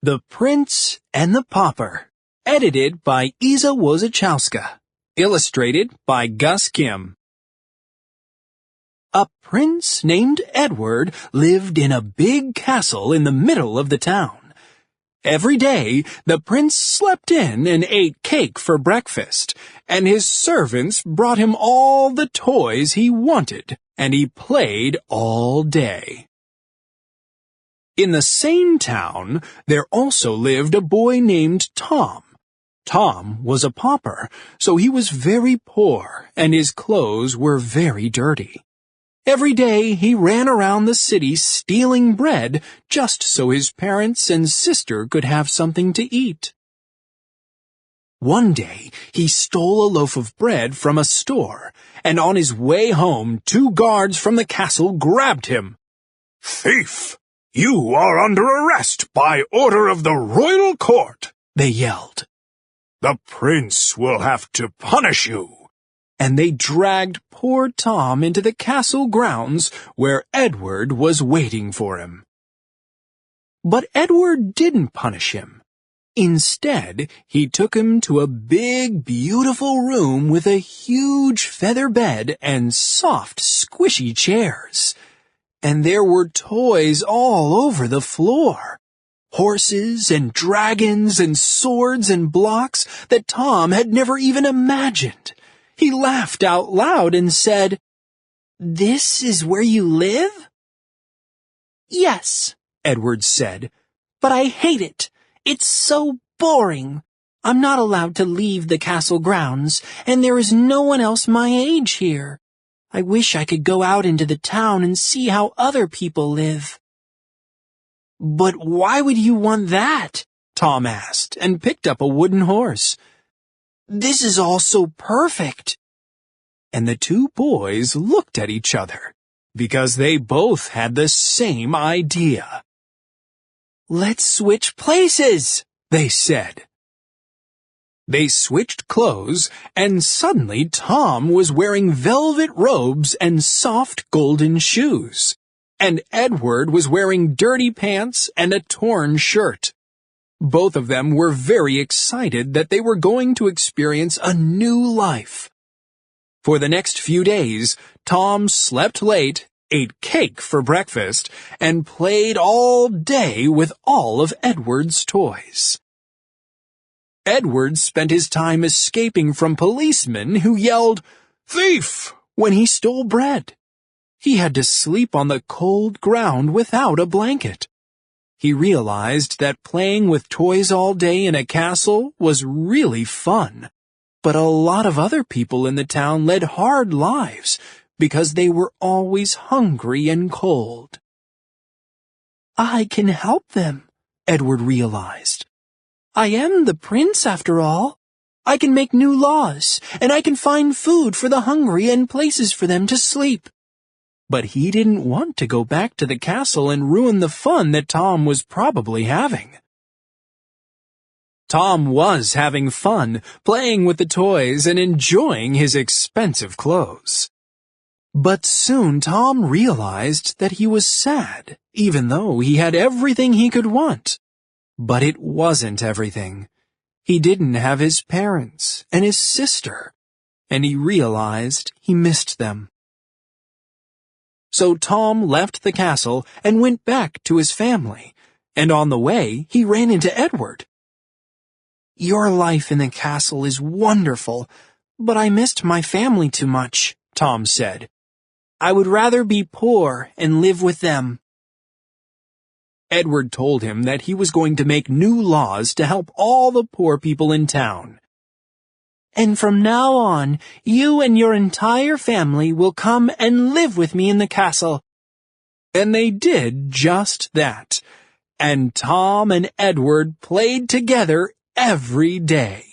The Prince and the Pauper, edited by Iza Wojciechowska, illustrated by Gus Kim. A prince named Edward lived in a big castle in the middle of the town. Every day, the prince slept in and ate cake for breakfast, and his servants brought him all the toys he wanted, and he played all day. In the same town, there also lived a boy named Tom. Tom was a pauper, so he was very poor, and his clothes were very dirty. Every day he ran around the city stealing bread just so his parents and sister could have something to eat. One day he stole a loaf of bread from a store, and on his way home 2 guards from the castle grabbed him. "Thief! You are under arrest by order of the royal court," they yelled. "The prince will have to punish you." And they dragged poor Tom into the castle grounds where Edward was waiting for him. But Edward didn't punish him. Instead, he took him to a big, beautiful room with a huge feather bed and soft, squishy chairs. And there were toys all over the floor. Horses and dragons and swords and blocks that Tom had never even imagined. He laughed out loud and said, "This is where you live?" "Yes," Edward said, "but I hate it. It's so boring. I'm not allowed to leave the castle grounds, and there is no one else my age here. I wish I could go out into the town and see how other people live." "But why would you want that?" Tom asked, and picked up a wooden horse. "This is all so perfect." And the 2 boys looked at each other, because they both had the same idea. "Let's switch places," they said. They switched clothes, and suddenly Tom was wearing velvet robes and soft golden shoes, and Edward was wearing dirty pants and a torn shirt. Both of them were very excited that they were going to experience a new life. For the next few days, Tom slept late, ate cake for breakfast, and played all day with all of Edward's toys. Edward spent his time escaping from policemen who yelled, "Thief!" when he stole bread. He had to sleep on the cold ground without a blanket. He realized that playing with toys all day in a castle was really fun, but a lot of other people in the town led hard lives because they were always hungry and cold. "I can help them," Edward realized. "I am the prince after all. I can make new laws, and I can find food for the hungry and places for them to sleep." But he didn't want to go back to the castle and ruin the fun that Tom was probably having. Tom was having fun, playing with the toys and enjoying his expensive clothes. But soon Tom realized that he was sad, even though he had everything he could want. But it wasn't everything. He didn't have his parents and his sister, and he realized he missed them. So Tom left the castle and went back to his family, and on the way he ran into Edward. "Your life in the castle is wonderful, but I missed my family too much," Tom said. "I would rather be poor and live with them." Edward told him that he was going to make new laws to help all the poor people in town. "And from now on, you and your entire family will come and live with me in the castle." And they did just that. And Tom and Edward played together every day.